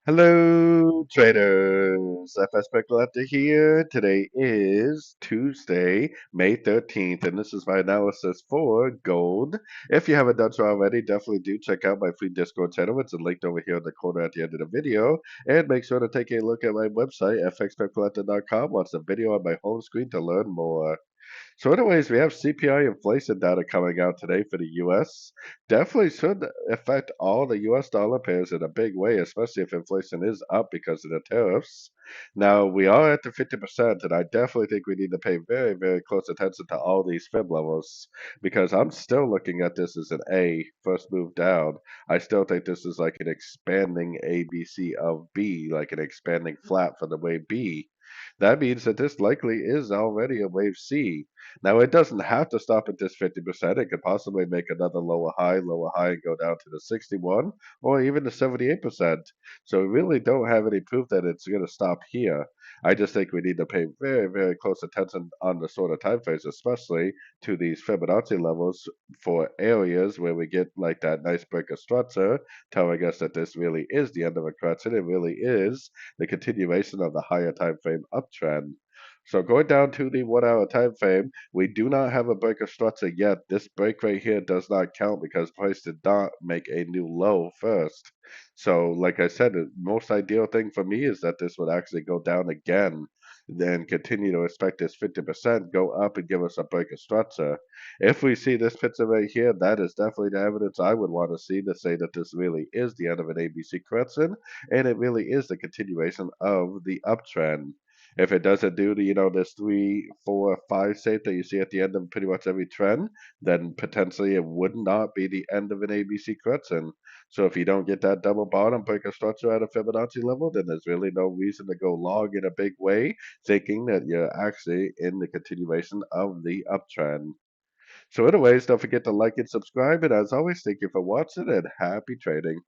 Hello, traders. FX Pip Collector here. Today is Tuesday, May 13th, and this is my analysis for gold. If you haven't done so already, definitely do check out my free Discord channel. It's linked over here in the corner at the end of the video. And make sure to take a look at my website, fxpipcollector.com. Watch the video on my home screen to learn more. So, anyways, we have CPI inflation data coming out today for the U.S. Definitely should affect all the U.S. dollar pairs in a big way, especially if inflation is up because of the tariffs. Now, we are at the 50%, and I definitely think we need to pay very, very close attention to all these fib levels because I'm still looking at this as an A, first move down. I still think this is like an expanding ABC of B, like an expanding flat for the wave B. That means that this likely is already a wave C. Now, it doesn't have to stop at this 50%. It could possibly make another lower high, and go down to the 61 or even the 78%. So we really don't have any proof that it's going to stop here. I just think we need to pay very, very close attention on the sort of time frames, especially to these Fibonacci levels for areas where we get like that nice break of structure, telling us that this really is the end of a correction. It really is the continuation of the higher time frame uptrend. So going down to the 1 hour time frame, we do not have a break of structure yet. This break right here does not count because price did not make a new low first. So like I said, the most ideal thing for me is that this would actually go down again, then continue to expect this 50%, go up and give us a break of structure. If we see this picture right here, that is definitely the evidence I would want to see to say that this really is the end of an ABC correction and it really is the continuation of the uptrend. If it doesn't do the, this 3, 4, 5 shape that you see at the end of pretty much every trend, then potentially it would not be the end of an ABC correction. So if you don't get that double bottom break of structure at a Fibonacci level, then there's really no reason to go long in a big way, thinking that you're actually in the continuation of the uptrend. So anyways, don't forget to like and subscribe, and as always, thank you for watching and happy trading.